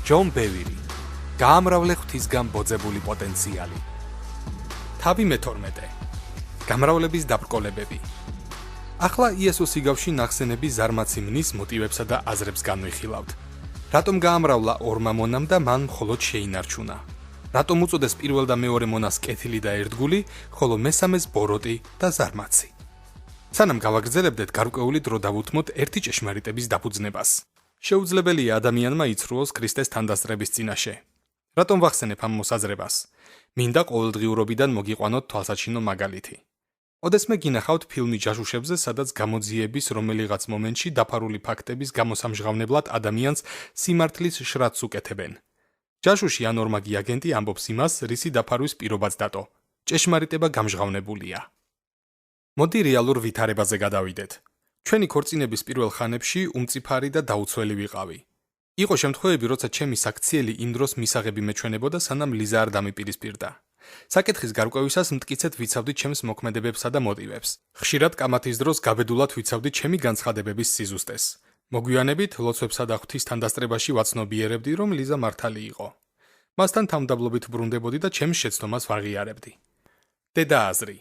ჯონ ბევირი. გაამრავლე ღვთისგან ბოძებული პოტენციალი. თავი მე-12. გამრავლების დაბრკოლებები. ახლა იესოს იგავში ნახსენები ზარმაცი მნის მოტივებსა და აზრებს განვიხილავთ. რატომ გაამრავლა ორმა მონამ და მან მხოლოდ შეინარჩუნა? რატომ უწოდეს პირველ და მეორე მონას კეთილი და ერთგული, ხოლო მესამეს ბოროტი და ზარმაცი? სანამ გავაგრძელებდეთ, გარკვეული დრო დავუთმოთ ერთი ჭეშმარიტების დაფუძნებას. შეუძლებელია ადამიანმა იცრუოს ქრისტეს თანდასწრების წინაშე. რატომ ვახსენებ ამ მოსაზრებას? მინდა ყოველდღიურობიდან მოგიყვანოთ თვალსაჩინო მაგალითი. ოდესმე გინახავთ ფილმი ჯაშუშებზე, სადაც გამოძიების რომელიღაც მომენტში დაფარული ფაქტების გამოსამჟღავნებლად ადამიანს სიმართლის შრატს უკეთებენ. ჯაშუში ან ორმაგი აგენტი ამბობს იმას, რისი დაფარვის პირობაც დატო. ჭეშმარიტება გამჟღავნებულია. მოდი რეალურ ვითარებაზე გადავიდეთ. ჩვენი ქორწინების პირველ ხანებში უმწიფარი და დაუცველი ვიყავი. იყო შემთხვევები, როცა ჩემი საქციელი იმ დროს მისაღები მეჩვენებოდა, სანამ ლიზა არ დამიპირისპირდა. საკითხის გარკვევისას მტკიცედ ვიცავდი ჩემს მოქმედებებსა და მოტივებს. ხშირად კამათის დროს გაბედულად ვიცავდი ჩემი განცხადებების სიზუსტეს. მოგვიანებით, ლოცვებსა და ღვთის თანდასწრებაში ვაცნობიერებდი, რომ ლიზა მართალი იყო. მასთან თავმდაბლობით ბრუნდებოდი და ჩემს შეცდომას ვაღიარებდი. დედა აზრი.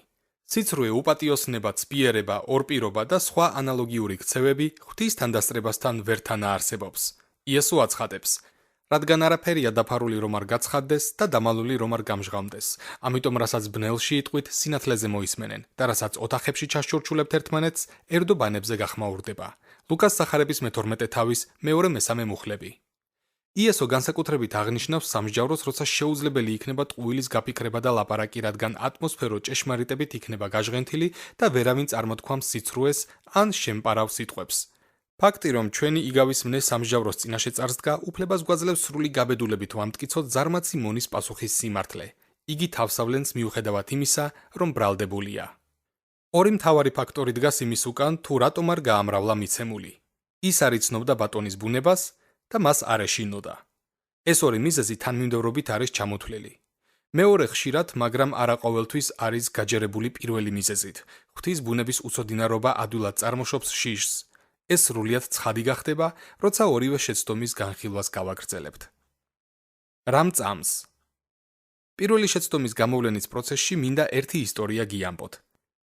სიცრუე, უპატიოსნება, ცბიერება, ორპირობა და სხვა ანალოგიური ქცევები ღვთის თანდასწრებასთან ვერ თანაარსებობს. იესო აცხადებს, რადგან არაფერია დაფარული რომ არ გაცხადდეს და დამალული რომ არ გამჟღავნდეს. ამიტომ რასაც ბნელში იტყვით, სინათლეზე მოისმენენ და რასაც ოთახებში ჩასჩურჩულებთ ერთმანეთს, ერდო ბანებზე გახმაურდება. ლუკას სახარების მე-12 თავის მეორე-მესამე მუხლები. იესო განსაკუთრებით აღნიშნავს სამსჯავროს, როცა შეუძლებელი იქნება ტყუილის გაფიქრება და ლაპარაკი, რადგან ატმოსფერო ჭეშმარიტებით იქნება გაჟღენთილი და ვერავინ წარმოთქვამს სიცრუეს ან შემპარავ სიტყვებს. ფაქტი, რომ ჩვენი იგავის მნე სამსჯავროს წინაშე წარსდგა, უფლებას გვაძლევს სრული გაბედულებით ვამტკიცოთ ზარმაცი მონის პასუხის სიმართლე. იგი თავსავლენს მიუხედავად იმისა, რომ ბრალდებულია. ორი მთავარი ფაქტორი დგას იმის უკან, თუ რატომ არ გაამრავლა მიცემული. ის არ იცნობდა ბატონის ბუნებას და მას არ ეშინოდა. ეს ორი მიზეზი თანმიმდევრობით არის ჩამოთვლილი. მეორე ხშირად, მაგრამ არა ყოველთვის არის გაჯერებული პირველი მიზეზით. ღვთის ბუნების უცოდინარობა ადვილად წარმოშობს შიშს. ეს სრულიად ცხადი გახდება, როცა ორივე შეცდომის განხილვას გავაგრძელებთ. რამ წამს? პირველი შეცდომის გამოვლენის პროცესში მინდა ერთი ისტორია გიამბოთ.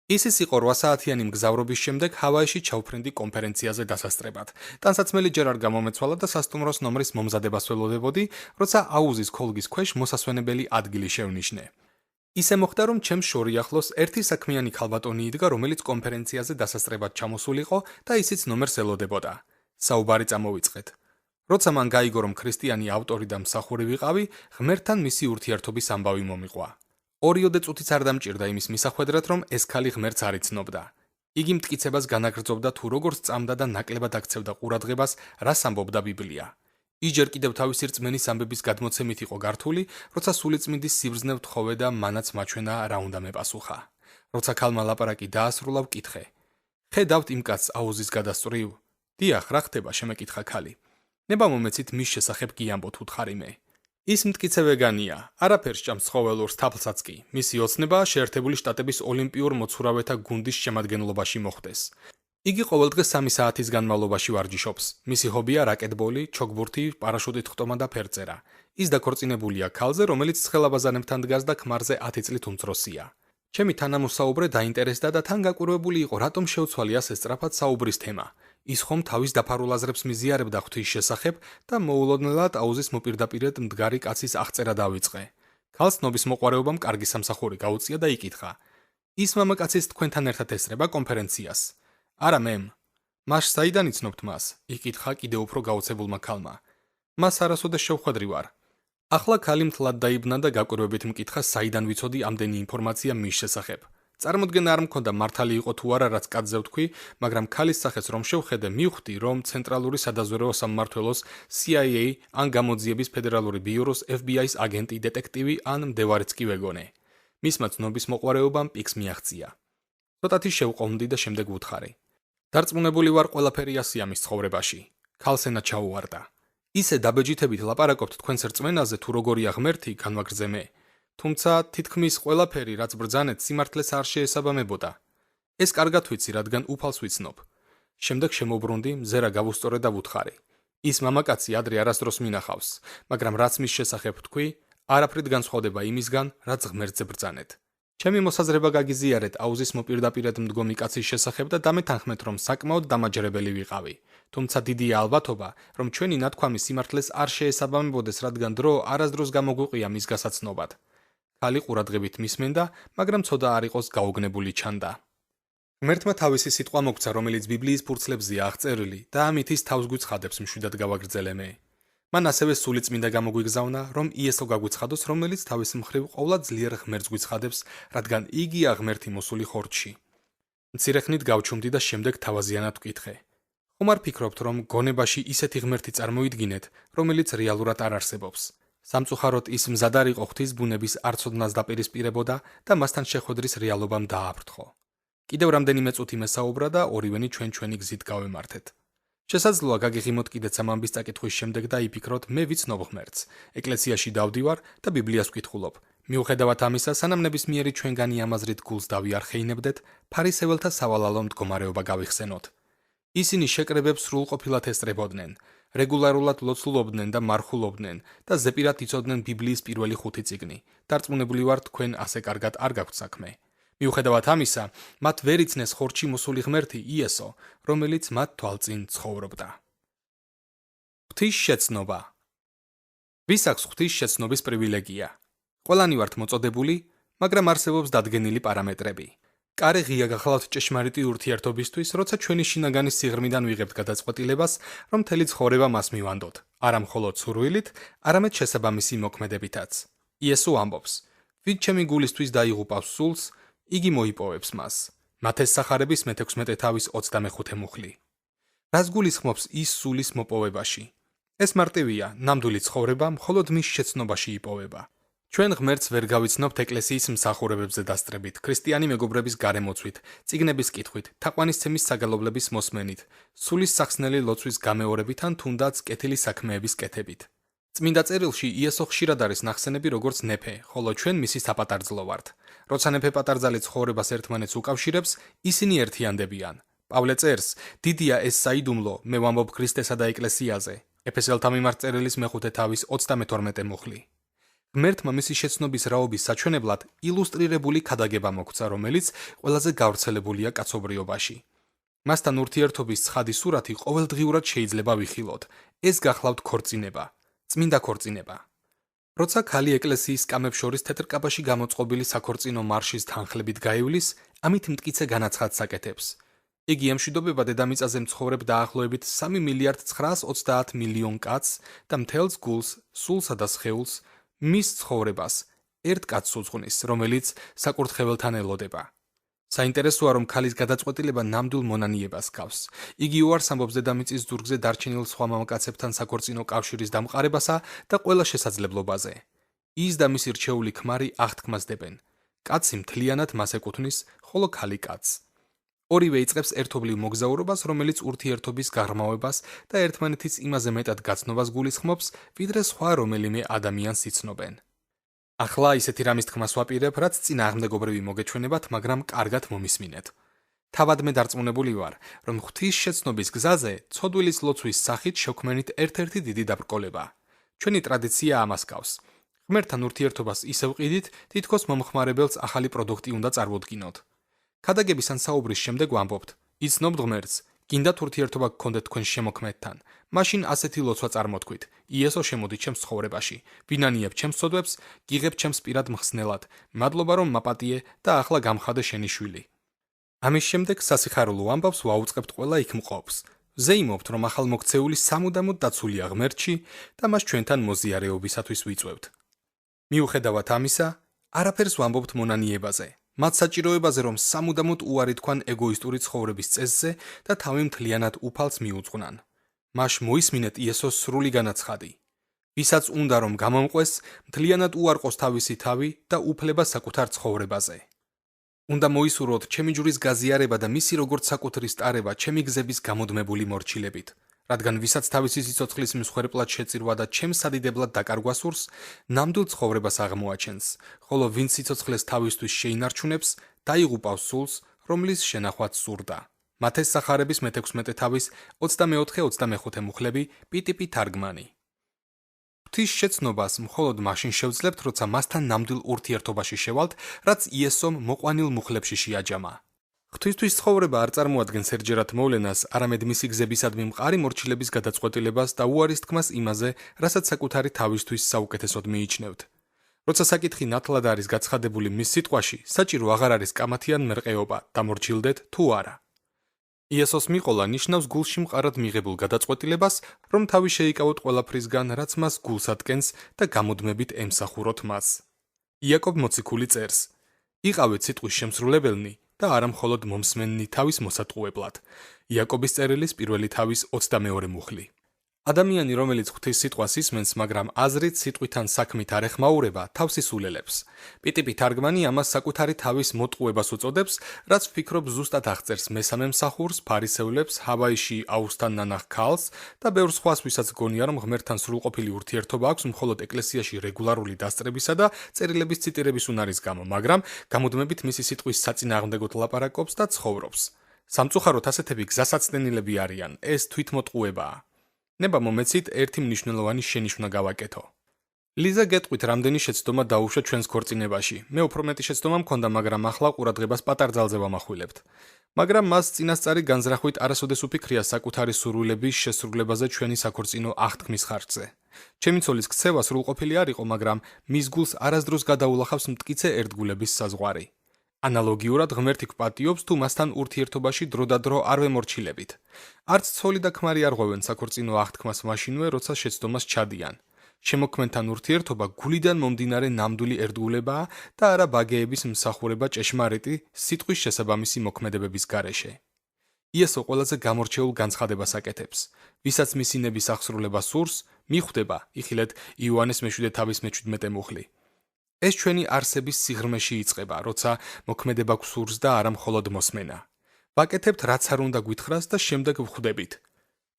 ის იყო 8 საათიანი მგზავრობის შემდეგ ჰავაიში ჩავფრენდი კონფერენციაზე დასასწრებად. ტანსაცმელი ჯერ არ გამომეცვალა და სასტუმროს ნომრის მომზადებას ველოდებოდი, როცა აუზის ქოლგის ქვეშ მოსასვენებელი ადგილი შევნიშნე. ისე მოხდა, რომ ჩემს შორიახლოს ერთი საქმიანი ქალბატონი იდგა, რომელიც კონფერენციაზე დასასწრებად ჩამოსულიყო და ისიც ნომერს ელოდებოდა. საუბარი წამოვიწყეთ. როცა მან გაიგო, რომ ქრისტიანი ავტორი და მსახური ვიყავი, ღმერთთან მისი ურთიერთობის ამბავი მომიყვა. 2 წუთიც არ დამჭირდა იმის მისახვედრად, რომ ეს ქალი ღმერთს არ იცნობდა. იგი მტკიცებას განაგრძობდა თუ როგორ სწამდა და ნაკლებად აქცევდა ყურადღებას, რას ამბობდა ბიბლია. ის ჯერ კიდევ თავისი რწმენის ამბების გადმოცემით იყო გართული, როცა სულიწმინდის სიბრძნე ვთხოვე და მანაც მაჩვენა რა უნდა მეპასუხა. როცა ქალმა ლაპარაკი დაასრულა, ვკითხე. ხედავთ იმ კაცს აუზის გადასწრივ? დიახ, რა ხდება, შემეკითხა ქალი. ნება მომეცით მის შესახებ გიამბოთ, უთხარი მე. ის მტკიცე ვეგანია, არაფერს ჭამს ცხოველურს, თაფლსაც კი. მისი ოცნება შეერთებული შტატების ოლიმპიურ მოცურავეთა გუნდის შემადგენლობაში მოხდეს. იგი ყოველდღე 3 საათის განმავლობაში ვარჯიშობს. მისი ჰობია რაკეტბოლი, ჩოგბურთი, პარაშუტით ხტომა და ფერწერა. ის დაქორწინებულია ქალზე, რომელიც ცხელაბაზანებთან დგას და ქმარზე 10 წლით უმცროსია. ჩემი თანამოსაუბრე დაინტერესდა და თან გაკვირვებული იყო, რატომ შეუცვალია ეს სწრაფად საუბრის თემა. ის ხომ თავის დაფარულ აზრებს მიზიარებდა ღვთის შესახებ და მოულოდნელად აუზის მოპირდაპირედ მდგარი კაცის აღწერა დავიწყე. ქალს ნობის მოყვარეობამ კარგი სამსახური გაუწია და იკითხა. ის მამაკაცის თქვენთან ერთად ესწრება კონფერენციას? არა მემ. მას საიდან იცნობთ მას? იკითხა კიდევ უფრო გაოცებულმა ქალმა. მას არასოდეს შევხვედრი ვარ. ახლა ქალი მთლად დაიბნა და გაკვირვებით მკითხა, საიდან ვიცოდი ამდენი ინფორმაცია მის შესახებ. წარმოდგენა არ მქონდა მართალი იყო თუ არა, რაც კაცზე ვთქვი, მაგრამ ქალის სახეს რომ შევხედე, მივხვდი, რომ ცენტრალური სადაზვერვო სამმართველოს CIA ან გამოძიების ფედერალური ბიუროს FBI-ის აგენტი, დეტექტივი ან მდევარიც კი ვეგონე. მისმა ცნობის მოყვარეობამ პიქს მიაღწია. ცოტათი შევყოვნდი და შემდეგ ვუთხარი. დარწმუნებული ვარ, ყველაფერი ასია მის ცხოვრებაში. ქალს ენა ჩაუვარდა. ისე დაბეჯითებით ლაპარაკობთ თქვენს რწმენაზე, თუ როგორია ღმერთი, განვაგრძე მე. თუმცა თითქმის ყველაფერი, რაც ბრძანეთ, სიმართლეს არ შეესაბამებოდა. ეს კარგად ვიცი, რადგან უფალს ვიცნობ. შემდეგ შემოbrunდი, მზერა გავუსწორე და ვუთხარი. ის მამაკაცი ადრე არასდროს მინახავს, მაგრამ რაც მის შესახებ თქვი, არაფრით განსხვავდება იმისგან, რაც ღმერთზე ბრძანეთ. ჩემი მოსაზრება გაგიზიარეთ აუზის მოპირდაპირედ მდგომი კაცის შესახებ და დამეთანხმეთ, რომ საკმაოდ დამაჯერებელი ვიყავი. თუმცა დიდია ალბათობა, რომ ჩვენი ნათქვამი სიმართლეს არ შეესაბამებოდეს, რადგან დრო არასდროს გამოგვიყია მის გასაცნობად. ქალი ყურადღებით მისმენდა, მაგრამ ცოტა არ იყოს გაუგნებული ჩანდა. ღმერთმა თავისი სიტყვა მოგცა, რომელიც ბიბლიის ფურცლებზეა აღწერილი და ამით ის თავს გვიცხადებს მშვიდად გავაგრძელე მე. მან ასევე სულიწმინდა გამოგვიგზავნა, რომ იესო გაგვიცხადოს, რომელიც თავის მხრივ ყოვლად ძლიერ ღმერთს გვიცხადებს, რადგან იგია ღმერთი მოსული ხორცში. მცირე ხნით გავჩუმდი და შემდეგ თავაზიანად ვკითხე. ხომ არ ფიქრობთ, რომ გონებაში ისეთი ღმერთი წარმოიდგინეთ, რომელიც რეალურად არ არსებობს? სამწუხაროდ ის მზად არ იყო ღვთის ბუნების არცოდნას დაპირისპირებოდა და მასთან შეხვედრის რეალობამ დააფრთხო. კიდევ რამდენიმე წუთი მესაუბრა და ორივენი ჩვენი გზით გავემართეთ. შესაძლოა გაგიღიმოთ კიდეც ამ ამბის წაკითხვის შემდეგ და იფიქროთ, მე ვიცნობ ღმერთს, ეკლესიაში დავდივარ და ბიბლიას ვკითხულობ. მიუხედავად ამისა, სანამ ნებისმიერი ჩვენგანი ამაზრით გულს დავიარხეინებდეთ, ფარისეველთა სავალალო მდგომარეობა გავიხსენოთ. ისინი შეკრებებს სრულყოფილად ესწრებოდნენ, რეგულარულად ლოცულობდნენ და მარხულობდნენ და ზეპირად იცოდნენ ბიბლიის პირველი 5 წიგნი. დარწმუნებული ვარ, თქვენ ასე კარგად არ გაქვთ საქმე. მიუხედავად ამისა, მათ ვერ იცნეს ხორცში მოსული ღმერთი იესო, რომელიც მათ თვალწინ ცხოვრობდა. ღვთის შეცნობა. ვის აქვს ღვთის შეცნობის პრივილეგია? ყველანი ვართ მოწოდებული, მაგრამ არსებობს დადგენილი პარამეტრები. კარე ღია გახლავთ ჭეშმარიტი ურთიერთობისთვის, როცა ჩვენი შინაგანი სიღრმიდან ვიღებთ გადაწყვეტილებას, რომ მთელი ცხოვრება მას მივანდოთ, არა მხოლოდ სურვილით, არამედ შესაბამისი მოქმედებითაც. იესო ამბობს: ვინ ჩემი გულისთვის დაიღუპავს სულს, იგი მოიპოვებს მას. მათეს სახარების მე-16 თავის 25 მუხლი. რას გულისხმობს ის სულის მოპოვებაში? ეს მარტივია, ნამდვილი ცხოვრება მხოლოდ მის შეცნობაში იპოვება. ჩვენ ღმერთს ვერ გავიცნობთ ეკლესიის მსახურებებზე დასწრებით, ქრისტიანი მეგობრების გარემოცვით, წიგნების კითხვით, თაყვანისცემის საგალობლების მოსმენით, სულის სახსნელი ლოცვის გამეორებით ან თუნდაც კეთილი საქმეების კეთებით. წმინდა წერილში იესო ხშირად არის ნახსენები როგორც ნეფე, ხოლო ჩვენ მისი საპატარძლო ვართ. როცა ნეფე პატარძალი ცხოვრებას ერთმანეთს უკავშირებს, ისინი ერთიანდებიან. პავლე წერს: დიდია ეს საიდუმლო, მე ვამბობ ქრისტესა და ეკლესიაზე. ეფესელთა მიმართ წერილის მე-5 თავის 32 მუხლი. ღმერთმა მისი შეცნობის რაობის საჩვენებლად ილუსტრირებული ქადაგება მოგცა, რომელიც ყველაზე გავრცელებულია კაცობრიობაში. მასთან ურთიერთობის ცხადი სურათი ყოველდღიურად შეიძლება ვიხილოთ. ეს გახლავთ ქორწინება, წმინდა ქორწინება. როცა ქალი ეკლესიის სკამებს შორის თეთრ კაბაში გამოწყობილი საქორწინო მარშის თანხლებით გაივლის, ამით მტკიცე განაცხადს აკეთებს. იგი ემშვიდობება დედამიწაზე მცხოვრებ დაახლოებით 3 მილიარდ 930 მილიონ კაცს და მთელს გულს, სულსა და სხეულს მის ცხოვრებას ერთ კაცს უძღვნის, რომელიც საკურთხეველთან ელოდება. საინტერესოა, რომ ქალის გადაწყვეტილება ნამდვილ მონანიებას გავს. იგი უარს ამბობს დედამიწის ზურგზე დარჩენილ სხვა მამაკაცებთან საქორწინო კავშირის დამყარებასა და ყველა შესაძლებლობაზე. ის და მისი რჩეული ქმარი აღთქმას დებენ. კაცი მთლიანად მას ეკუთვნის, ხოლო ქალი კაცს. ორივე იწყებს ერთობლივ მოგზაურობას, რომელიც ურთიერთობის გაღრმავებას და ერთმანეთის იმაზე მეტად გაცნობას გულისხმობს, ვიდრე სხვა რომელიმე ადამიანს იცნობენ. ახლა ისეთი რამის თქმას ვაპირებ, რაც წინააღმდეგობრივი მოგეჩვენებათ, მაგრამ კარგად მომისმინეთ. თავად მე დარწმუნებული ვარ, რომ ღვთის შეცნობის გზაზე ცოდვილის ლოცვის სახით შევქმნით ერთ-ერთი დიდი დაბრკოლება. ჩვენი ტრადიცია ამას გავს. ღმერთთან ურთიერთობას ისევ ვყიდით, თითქოს მომხმარებელს ახალი პროდუქტი უნდა წარმოვდგინოთ. ქადაგების ან საუბრის შემდეგ ვამბობთ: იცნობთ ღმერთს, გინდათ ურთიერთობა გქონდეთ თქვენ შემოქმედთან. მაშინ ასეთი ლოცვა წარმოთქვით: იესო შემოდი ჩემს ცხოვრებაში, ვინანიებ ჩემს ცოდვებს, გიღებ ჩემს პირად მხსნელად. მადლობა რომ მაპატიე და ახლა გამხადე შენი შვილი. ამის შემდეგ სასიხარულო ამბავს ვაუწყებთ ყველა იქ მყოფს. ვზეიმობთ, რომ ახალმოქცეული სამუდამოდ დაცულია ღმერთში და მას ჩვენთან მოზიარეობისათვის ვიწვევთ. მიუხედავად ამისა, არაფერს ვამბობთ მონანიებაზე. მათ საჭიროებაზე, რომ სამუდამოდ უარი თქვან ეგოისტური ცხოვრების წესზე და თავი მთლიანად უფალს მიუძღვნან. მას მოისმინეთ იესოს სრული განაცხადი. ვისაც უნდა რომ გამომყვეს, მთლიანად უარყოს თავისი თავი და უფლება საკუთარ ცხოვრებაზე. უნდა მოისურვოთ ჩემი ჯვრის გაზიარება და მისი როგორც საკუთრის ტარება ჩემი გზების გამოდმებული მორჩილებით. რადგან ვისაც თავისი სიცოცხლის მსხვერპლად შეწირვა და ჩემს სადიდებლად დაკარგვა სურს, ნამდვილ ცხოვრებას აღმოაჩენს, ხოლო ვინც სიცოცხლეს თავისთვის შეინარჩუნებს, დაიღუპავს სულს, რომლის შენახვაც სურდა. მათეს სახარების მე-16 თავის 24-25 მუხლები პიტიპი თარგმანი. ღვთის შეცნობას მხოლოდ მაშინ შევძლებთ, როცა მასთან ნამდვილ ურთიერთობაში შევალთ, რაც იესომ მოყვანილ მუხლებში შეაჯამა. ღვთისთვის ცხოვრება არ წარმოადგენს ერთჯერად მოვლენას, არამედ მისი გზებისადმი მყარი მორჩილების გადაწყვეტილებას და უარის თქმას იმაზე, რასაც საკუთარი თავისთვის საუკეთესოდ მიიჩნევთ. როცა საკითხი ნათლად არის გაცხადებული მის სიტყვაში, საჭირო აღარ არის კამათი ან მერყეობა, დამორჩილდეთ თუ არა. იესოს მიყოლა ნიშნავს გულში მყარად მიღებულ გადაწყვეტილებას, რომ თავი შეიკავოთ ყველაფრისგან, რაც მას გულს ატკენს და გამუდმებით ემსახუროთ მას. იაკობ მოციქული წერს: იყავით სიტყვის შემსრულებელნი და არა მხოლოდ მომსმენნი თავის მოსატყუებლად. იაკობის წერილის პირველი თავის 22 მუხლი. ადამიანი, რომელიც ღვთის სიტყვას ისმენს, მაგრამ აზრით სიტყვითან საქმით არ ეხმაურება, თავს ისულელებს. პიტიპი თარგმანი ამას საკუთარი თავის მოტყუებას უწოდებს, რაც ვფიქრობ ზუსტად აღწერს მესამე მსახურს, ფარისევლებს, ჰავაიში აუზთან ნანახ ქალს და ბევრ სხვას, ვისაც გონია, რომ ღმერთთან სრულყოფილი ურთიერთობა აქვს მხოლოდ ეკლესიაში რეგულარული დასწრებისა და წერილების ციტირების უნარის გამო, მაგრამ გამუდმებით მისი სიტყვის საწინააღმდეგოდ ლაპარაკობს და ცხოვრობს. სამწუხაროდ ასეთები გზასაცდენილები არიან, ეს თვითმოტყუებაა. ნება მომეცით ერთი მნიშვნელოვანი შენიშვნა გავაკეთო. ლიზა გეტყვით, რამდენი შეცდომა დაუშვა ჩვენს ქორწინებაში. მე უფრო მეტი შეცდომა მქონდა, მაგრამ ახლა ყურადღებას პატარძალზე ვამახვილებთ. მაგრამ მას წინასწარი განზრახვით არასოდეს უფიქრია საკუთარი სურვილების შესრულებაზე ჩვენი საქორწინო აღთქმის ხარჯზე. ჩემი ცოლის ქცევა სრულყოფილი არ იყო, მაგრამ მის გულს არასდროს გადაულახავს მტკიცე ერთგულების საზღვარი. ანალოგიურად ღმერთი გვპატიობს, თუ მასთან ურთიერთობაში დროდადრო არ ვემორჩილებით. არც ცოლი და ქმარი არ ღვევენ საქორწინო აღთქმას მაშინვე, როცა შეცდომას ჩადიან. შემოქმენთან ურთიერთობა გულიდან მომდინარე ნამდვილი ერთგულებაა და არა ბაგეების მსახურება ჭეშმარიტი სიტყვის შესაბამისი მოქმედებების გარეშე. იესო ყველაზე გამორჩეულ განცხადებას აკეთებს. ვისაც მისი ნების აღსრულება სურს, მიხვდება, იხილეთ იოანეს მე-7 თავის მე-17 მუხლი. ეს ჩვენი არსების სიღრმეში იწყება, როცა მოქმედება გვსურს და არა მხოლოდ მოსმენა. ვაკეთებთ, რაც არ უნდა გვითხრას და შემდეგ ვხვდებით.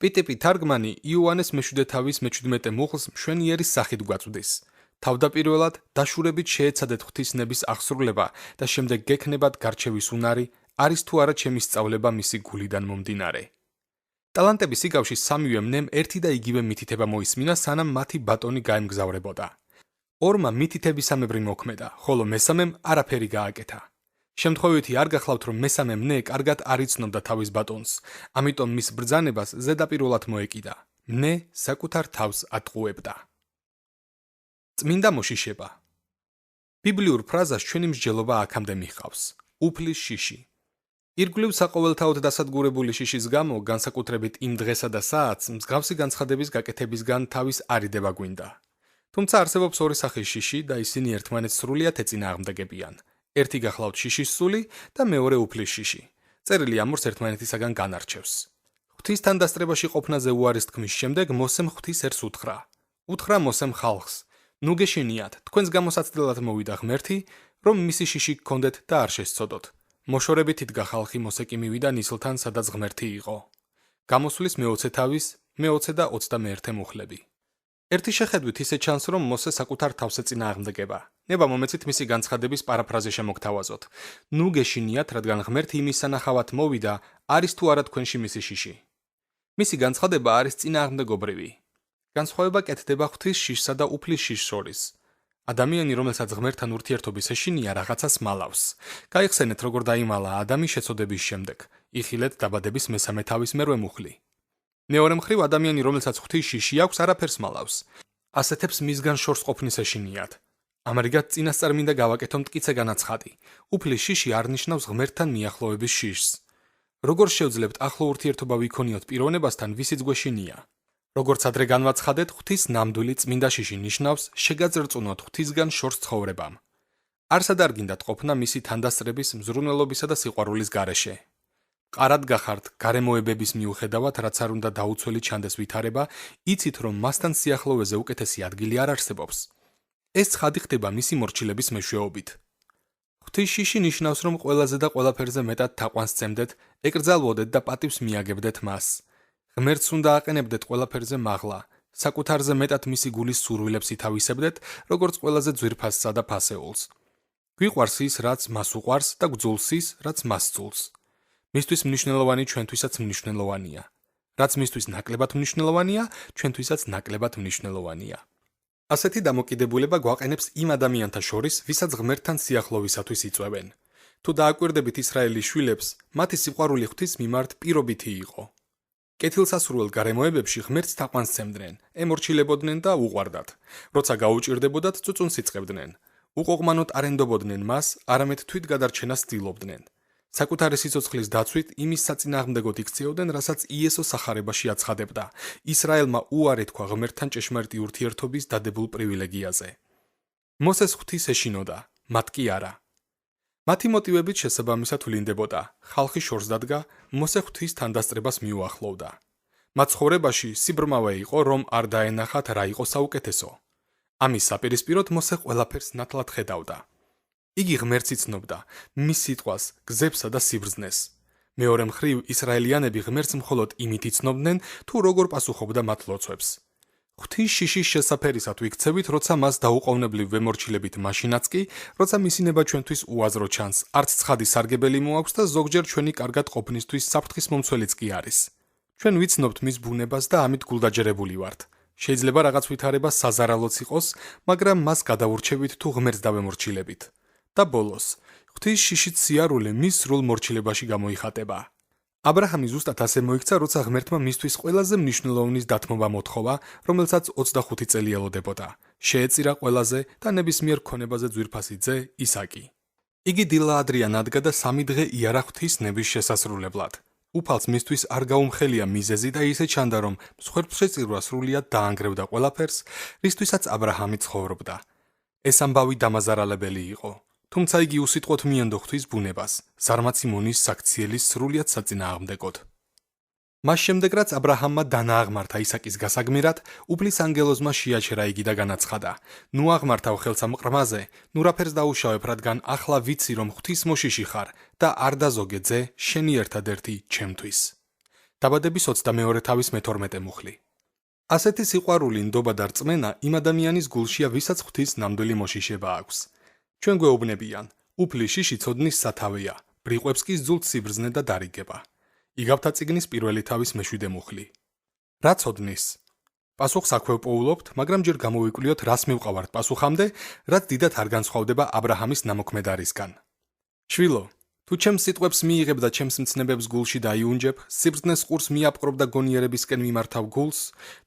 პიტიპი თარგმანი იოანეს მე-7 თავის მე-17 მუხლს მშვენიერი სახით გვაწვდის. თავდაპირველად დაშურებით შეეცადეთ ღვთის ნების აღსრულება და შემდეგ გექნებათ გარჩევის უნარი, არის თუ არა ჩემი სწავლება მისი გულიდან მომდინარე. ტალანტების სიგავში სამივე მნემ ერთი და იგივე მითითება მოისმინა, სანამ მათი ბატონი გაემგზავრებოდა. ორმა მითითებისამებრი მოქმედა, ხოლო მესამემ არაფერი გააკეთა. შემთხვევითი არ გახლავთ, რომ მესამე მნე კარგად არ იცნობდა თავის ბატონს, ამიტომ მის ბრძანებას ზედაპირულად მოეკიდა. მნე საკუთარ თავს ატყუებდა. წმინდა მოშიშება. ბიბლიურ ფრაზას ჩვენი მსჯელობა აქამდე მიჰყავს. უფლის შიში. ირგვლივ საყოველთაოდ დასადგურებული შიშის გამო, განსაკუთრებით იმ დღესა და საათს, მსგავსი განცხადების გაკეთებისგან თავის არიდება გვინდა. თუმცა არსებობს ორი სახის შიში და ისინი ერთმანეთს სრულიად ეწინააღმდეგებიან. ერთი გახლავთ შიშის სული და მეორე უფლის შიში. წერილი ამორს ერთმანეთისაგან განარჩევს. ღვთისთან დასწრებაში ყოფნაზე უარის თქმის შემდეგ მოსემ ღვთის ერს უთხრა. უთხრა მოსემ ხალხს: ნუ გეშინიათ, თქვენს გამოსაცდელად მოვიდა ღმერთი, რომ მისი შიში გქონდეთ და არ შესცოდოთ. მოშორებით იდგა ხალხი მოსე კი მივიდა ნისლთან, სადაც ღმერთი იყო. გამოსვლის მე-20 თავის მე-20 და 21 მუხლები. ერთი შეხედვით ისე ჩანს, რომ მოსე საკუთარ თავს ეწინააღმდეგება. ნება მომეცით მისი განცხადების პარაფრაზე შემოგთავაზოთ. ნუ გეშინიათ, რადგან ღმერთი იმის სანახავად მოვიდა, არის თუ არა თქვენში მისი შიში. მისი განცხადება არის წინააღმდეგობრივი. განსხვავება კეთდება ღვთის შიშსა და უფლის შიშს შორის. ადამიანი, რომელსაც ღმერთთან ურთიერთობის ეშინია, რაღაცას მალავს. გაიხსენეთ, როგორ დაიმალა ადამი შეცოდების შემდეგ. იხილეთ დაბადების მესამე თავის მერვე მუხლი. მეორე მხრივ, ადამიანი, რომელსაც ღვთის შიში აქვს, არაფერს მალავს. ასეთებს მისგან შორს ყოფნის ეშინიათ. ამრიგად წინასწარ მინდა გავაკეთო მტკიცე განაცხადი. უფლის შიში არ ნიშნავს ღმერთთან მიახლოების შიშს. როგორ შევძლებთ ახლო ურთიერთობა ვიქონიოთ პიროვნებასთან, ვისიც გვეშინია? როგორც ადრე განვაცხადეთ, ღვთის ნამდვილი წმინდა შიში ნიშნავს შეგაწრწუნოთ ღვთისგან შორს ცხოვრებამ. არ სადარგინდათ ყოფნა მისი თანდასწრების, მზრუნველობისა და სიყვარულის გარეშე. მყარად გახართ გარემოებების მიუხედავად, რაც არ უნდა დაუცველი ჩანდეს ვითარება, იცით, რომ მასთან სიახლოვეზე უკეთესი ადგილი არ არსებობს. ეს ცხადი ხდება მისი მორჩილების მეშვეობით. ღვთის შიში ნიშნავს, რომ ყველაზე და ყველაფერზე მეტად თაყვანს სცემდეთ, ეკრძალვოდეთ და პატივს მიაგებდეთ მას. ღმერთს უნდა აყენებდეთ ყველაფერზე მაღლა, საკუთარზე მეტად მისი გულის სურვილებს ითავისებდეთ, როგორც ყველაზე ძვირფასსა და ფასეულს. გვიყვარს ის, რაც მას უყვარს და გძულს ის, რაც მას სძულს. მისთვის მნიშვნელოვანი ჩვენთვისაც მნიშვნელოვანია. რაც მისთვის ნაკლებად მნიშვნელოვანია, ჩვენთვისაც ნაკლებად მნიშვნელოვანია. ასეთი დამოკიდებულება გვაყენებს იმ ადამიანთა შორის, ვისაც ღმერთთან სიახლოვისათვის იწვევენ. თუ დააკვირდებით ისრაელის შვილებს, მათი სიყვარული ღვთის მიმართ პირობითი იყო. კეთილსასრულ გარემოებებში ღმერთს თაყვანს სცემდნენ, ემორჩილებოდნენ და უყვარდათ. როცა გაუჭირდებოდათ, წუწუნს იწყებდნენ. უყოყმანოდ არ ენდობოდნენ მას, არამედ თვითგადარჩენას ცდილობდნენ. საკუთარი სიცოცხლის დაცვით იმის საწინააღმდეგოდ იქცეოდნენ, რასაც იესოს სახარებაში აცხადებდა. ისრაელმა უარი თქვა ღმერთთან ჭეშმარიტი ურთიერთობის დადებულ პრივილეგიაზე. მოსეს ღვთის ეშინოდა, მათ კი არა. მათი მოტივებით შესაბამისად ვლინდებოდა, ხალხი შორს დადგა, მოსე ღვთის თანდასწრებას მიუახლოვდა. მათ ცხოვრებაში სიბრმავე იყო, რომ არ დაენახათ რა იყო საუკეთესო. ამის საპირისპიროდ მოსე ყველაფერს ნათლად ხედავდა. იგი ღმერთს იცნობდა, მის სიტყვას, გზებსა და სიბრძნეს. მეორე მხრივ, ისრაელიანები ღმერთს მხოლოდ იმით იცნობდნენ, თუ როგორ პასუხობდა მათ ლოცვებს. ღვთის შიშის შესაფერისად ვიქცევით, როცა მას დაუყოვნებლივ ვემორჩილებით მაშინაც კი, როცა მისინება ჩვენთვის უაზრო ჩანს, არც ცხადი სარგებელი მოაქვს და ზოგჯერ ჩვენი კარგად ყოფნისთვის საფრთხის მომცველიც კი არის. ჩვენ ვიცნობთ მის ბუნებას და ამით გულდაჯერებული ვართ. შეიძლება რაღაც ვითარება საზარალოც იყოს, მაგრამ მას გადავურჩევით თუ ღმერთს დავემორჩილებით. და ბოლოს, ღვთის შიშით სიარული მის სრულ მორჩილებაში გამოიხატება. აბრაჰამი ზუსტად ასე მოიქცა, როცა ღმერთმა მისთვის ყველაზე მნიშვნელოვნის დათმობა მოთხოვა, რომელსაც 25 წელი ელოდებოდა. შეეწირა ყველაზე და ნებისმიერ ქონებაზე ძვირფასი ძე ისაკი. იგი დილა-ადრიან ადგა და 3 დღე იარა ღვთის ნების შესასრულებლად. უფალს მისთვის არ გაუმხელია მიზეზი და ისე ჩანდა, რომ მსხვერპლშეწირვა სრულიად დაანგრევდა ყველაფერს, რისთვისაც აბრაჰამი ცხოვრობდა. ეს ამბავი დამაზარალებელი იყო. თუმცა იგი უსიტყვოდ მიენდო ღვთის ბუნებას, ზარმაციმონის საქციელის სრულიად საწინააღმდეგოდ. მას შემდეგ, რაც აბრაჰამმა დანააღმართა ისაკის გასაგმირად, უფლის ანგელოზმა შეაჩერა იგი და განაცხადა: ნუ აღმართავ ხელს ამ ყრმაზე, ნუ რაფერს დაუშავებ, რადგან ახლა ვიცი, რომ ღვთის მოშიში ხარ და არ დაზოგე ძე, შენი ერთადერთი ჩემთვის. დაბადების 22 თავის მე-12 მუხლი. ასეთი სიყვარული, ნდობა და რწმენა იმ ადამიანის გულშია, ვისაც ღვთის ნამდვილი მოშიშება აქვს. ჩვენ გვეუბნებიან, უფლის შიში ცოდნის სათავეა, ბრიყვებს კი ზულთ სიბრძნე და დარიგება. იგავთა წიგნის პირველი თავის მე-7 მუხლი. რა ცოდნის? პასუხს აქვე ვპოულობთ, მაგრამ ჯერ გამოვიკვლიოთ, რას მივყავართ პასუხამდე, რაც დიდად არ განსხვავდება აბრაჰამის ნამოქმედარისგან. შვილო, თუ ჩემს სიტყვებს მიიღებ და ჩემს მცნებებს გულში დაიუნჯებ, სიბრძნეს ყურს მიაპყრობ და გონიერებისკენ მიმართავ გულს,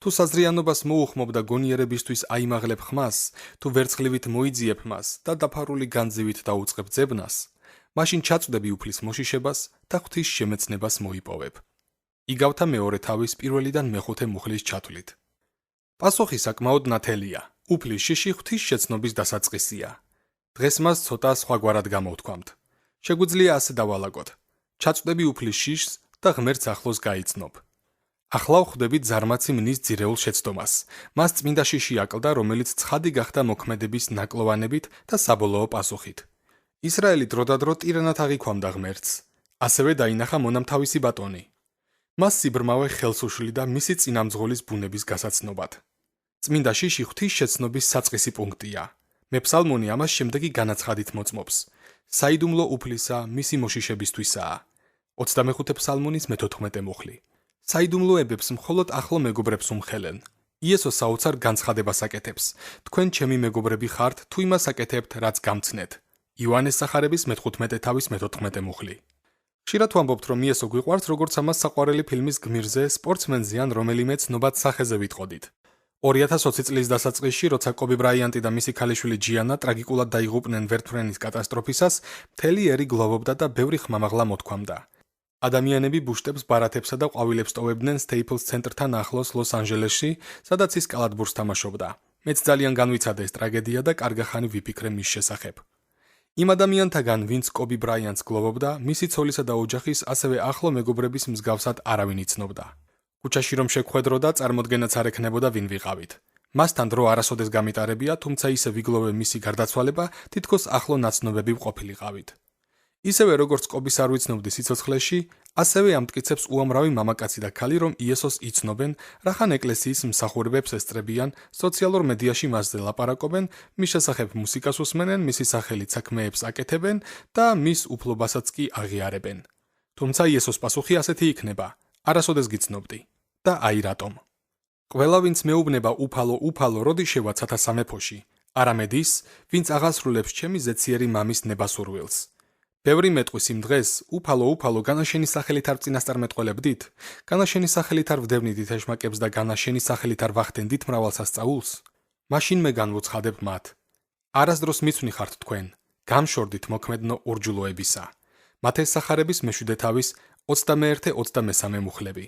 თუ საზრიანობას მოუხმობ და გონიერებისთვის აიმაღლებ ხმას, თუ ვერცხლივით მოიძიებ მას და დაფარული განძივით დაუწყებ ძებნას, მაშინ ჩაწვდები უფლის მოშიშებას და ღვთის შემეცნებას მოიპოვებ. იგავთა მეორე თავის პირველიდან მე-5 მუხლის ჩათვლით. პასუხი საკმაოდ ნათელია. უფლის შიში ღვთის შეცნობის დასაწყისია. დღეს მას ცოტა სხვაგვარად გამოვთქვამთ. შეგვიძლია ასე დავალაგოთ. ჩაწვდები უფლის შიშს და ღმერთს ახლოს გაიცნობ. ახლა ვხვდებით ზარმაცი მნის ძირეულ შეცდომას. მას წმინდა შიში აკლდა, რომელიც ცხადი გახდა მოქმედების ნაკლოვანებით და საბოლოო პასუხით. ისრაელი დროდადრო ტირანად აღიქვამდა ღმერთს. ასევე დაინახა მონამთავისი ბატონი. მას სიბრმავე ხელს უშლიდა მისი წინამძღოლის ბუნების გასაცნობად. წმინდა შიში ღვთის შეცნობის საწყისი პუნქტია. მეფსალმონი ამას შემდეგი განაცხადით მოწმობს: საიდუმლო უფლისა მისი მოშიშებისთვისაა. 25 ფსალმონის მე-14 მუხლი. საიდუმლოებებს მხოლოდ ახლო მეგობრებს უმხელენ. იესოს საოცარ განცხადებას აკეთებს: თქვენ ჩემი მეგობრები ხართ, თუ იმას აკეთებთ, რაც გამცნეთ. იოანეს სახარების მე-15 თავის მე-14 მუხლი. ხშირად ვამბობთ, რომ იესო გვიყვარს, როგორც ამას საყვარელი ფილმის გმირზე, სპორტსმენზე ან რომელიმე ცნობად სახეზე ვიტყოდით. 2020 წლის დასაწყისში, როცა კობი ბრაიანტი და მისი ქალიშვილი ჯიანა ტრაგიკულად დაიღუპნენ ვერტმფრენის კატასტროფისას, მთელი ერი გლოვობდა და ბევრი ხმამაღლა მოთქვამდა. ადამიანები ბუშტებს, ბარათებსა და ყვავილებს ტოვებდნენ სტეიპლს ცენტრთან ახლოს ლოს-ანჯელესში, სადაც ის კალათბურს თამაშობდა. მეც ძალიან განვიცადა ეს ტრაგედია და კარგა ხანი ვიფიქრე მის შესახებ. იმ ადამიანთაგან, ვინც კობი ბრაიანტს გლოვობდა, მისი ცოლისა და ოჯახის, ასევე ახლო მეგობრების მსგავსად არავინ იცნობდა. ქუჩაში რომ შეგვხედროდა, წარმოდგენაც არ ექნებოდა ვინ ვიყავით. მასთან დრო არასოდეს გამიტარებია, თუმცა ისე ვიგლოვე მისი გარდაცვალება, თითქოს ახლო ნაცნობები ვყოფილიყავით. ისევე როგორც კობის არ ვიცნობდი სიცოცხლეში, ასევე ამტკიცებს უამრავი მამაკაცი და ქალი, რომ იესოს იცნობენ, რახან ეკლესიის მსახურებებს ესწრებიან, სოციალურ მედიაში მასზე ლაპარაკობენ, მის შესახებ მუსიკას უსმენენ, მისი სახელით საქმეებს აკეთებენ და მის უფლებასაც კი აღიარებენ. თუმცა იესოს პასუხი ასეთი იქნება: არასოდეს გიცნობდი. და აი რატომ. ყველა ვინც მეუბნება უფალო, როდი შევაცათა სამეფოში, არამედ ის, ვინც აღასრულებს ჩემი ზეციერი მამის ნებასურვილს. ბევრი მეტყვის იმ დღეს, უფალო, განაშენი სახელით არ წინასწარმეტყველებდით, განაშენი სახელით არ ვდევნით ითეშმაკებს და განაშენი სახელით არ ვახდენდით მრავალ სასწაულს? მაშინ მე განვუცხადებ მათ: არასდროს მიცვნი ხართ თქვენ, გამშორდით მოქმედნო ორჯულოებისა. მათეს სახარების მეშვიდე თავის 21-23 მუხლები.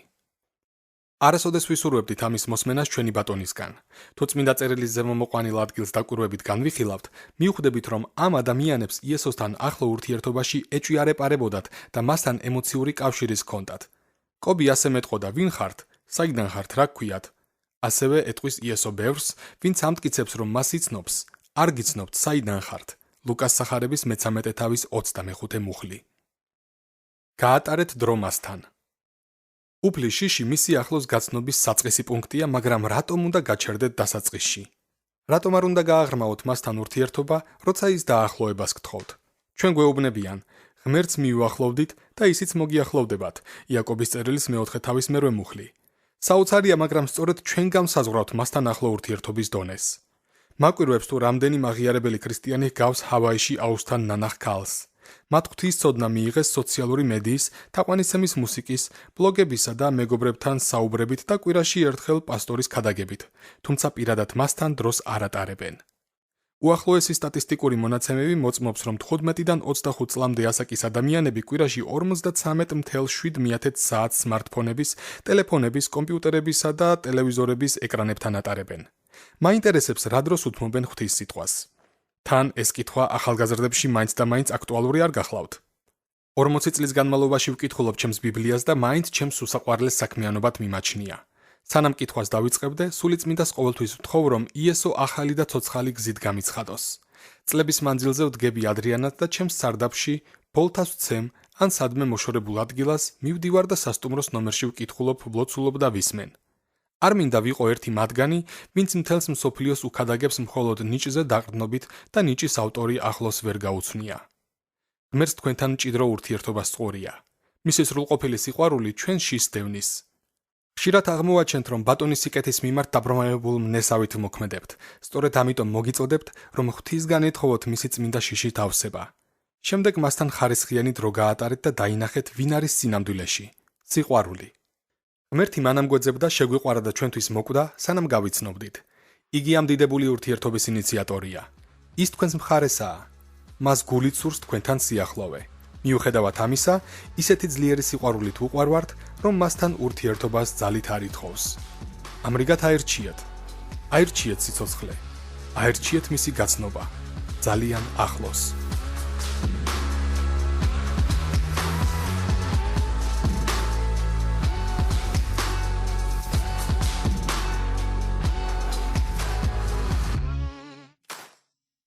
არასოდეს ვისურვებდით ამის მოსმენას ჩვენი ბატონისგან. თუ წმინდა წერილის ზემომოყვანილ ადგილს დაკვირვებით განვიხილავთ, მიუხვდებით, რომ ამ ადამიანებს იესოსთან ახლო ურთიერთობაში ეჭვი არ ეპარებოდათ და მასთან ემოციური კავშირის ჰქონდათ. კობი ასე მეტყოდა: ვინ ხართ? საიდან ხართ? რა გქვიათ? ასევე ეტყვის იესო ბევრს, ვინც ამტკიცებს, რომ მას იცნობს, არ გიცნობთ საიდან ხართ. ლუკას სახარების მე-13 თავის 25 მუხლი. გაატარეთ დრო მასთან. უფლის შიში მისი ახლოს გაცნობის საწყისი პუნქტია, მაგრამ რატომ უნდა გაჩერდეთ დასაწყისში? რატომ არ უნდა გააღრმაოთ მასთან ურთიერთობა, როცა ის დაახლოებას გთხოვთ? ჩვენ გვეუბნებიან: ღმერთს მიუახლოვდით და ისიც მოგიახლოვდებათ. იაკობის წერილის მე-4 თავის მე-8 მუხლი. საოცარია, მაგრამ სწორედ ჩვენ გამსაზღვრავთ მასთან ახლო ურთიერთობის დონეს. მაკვირვებს თუ რამდენი მაღიარებელი ქრისტიანი გავს ჰავაიში აუზთან ნანახ ქალს. მათ ღვთისმცოდნა მიიღეს სოციალური მედიის, თაყვანისცემის მუსიკის, ბლოგებისა და მეგობრებთან საუბრებით და კვირაში ერთხელ პასტორის ქადაგებით, თუმცა პირადად მასთან დროს არ ატარებენ. უახლოესი სტატისტიკური მონაცემები მოწმობს, რომ 15-დან 25 წლამდე ასაკის ადამიანები კვირაში 53.7 საათს სმარტფონების, ტელეფონების, კომპიუტერებისა და ტელევიზორების ეკრანებთან ატარებენ. მაინტერესებს, რა დროს უთმობენ ღვთისსიტყვას. თან ეს კითხვა ახალგაზრდებში მაინც და მაინც აქტუალური არ გახლავთ. 40 წლის განმავლობაში ვკითხულობ ჩემს ბიბლიას და მაინც ჩემს უსაყვარლეს საქმიანობად მიმაჩნია. სანამ კითხვას დავიწყებდე, სულიწმინდას ყოველთვის ვთხოვ, რომ იესო ახალი და ცოცხალი გზით გამიცხადოს. წლების მანძილზე ვდგები ადრიანად და ჩემს სარდაფში, ბოლთას ვცემ, ან სადმე მოშორებულ ადგილას მივდივარ და სასტუმროს ნომერში ვკითხულობ, ვლოცულობ და ვისმენ. არ მინდა ვიყო ერთი მათგანი, ვინც მთელს მსოფლიოს უქადაგებს მხოლოდ ნიჭზე დაყრდნობით და ნიჭის ავტორი ახლოს ვერ გაუცნია. ღმერთს თქვენთან მჭიდრო ურთიერთობა სწორია. მისი სრულყოფილი სიყვარული ჩვენში სდევნის. ხშირად აღმოვაჩენთ, რომ ბატონის სიკეთის მიმართ დაბრმავებულ მნესავით მოქმედებთ. სწორედ ამიტომ მოგიწოდებთ, რომ ღვთისგან ეთხოვოთ მისი წმინდა შიში თავსება. შემდეგ მასთან ხარისხიანი დრო გაატარეთ და დაინახეთ, ვინ არის სინამდვილეში. სიყვარული. ღმერთი მანამ გვეძებდა, შეგვიყვარა და ჩვენთვის მოკვდა, სანამ გავიცნობდით. იგი ამ დიდებული ურთიერთობის ინიციატორია. ის თქვენს მხარესაა. მას გულით სურს თქვენთან სიახლოვე. მიუხედავად ამისა, ისეთი ძლიერი სიყვარულით უყვარვართ, რომ მასთან ურთიერთობას ძალით არ ითხოვს. ამრიგად აირჩიეთ. აირჩიეთ სიცოცხლე. აირჩიეთ მისი გაცნობა. ძალიან ახლოს.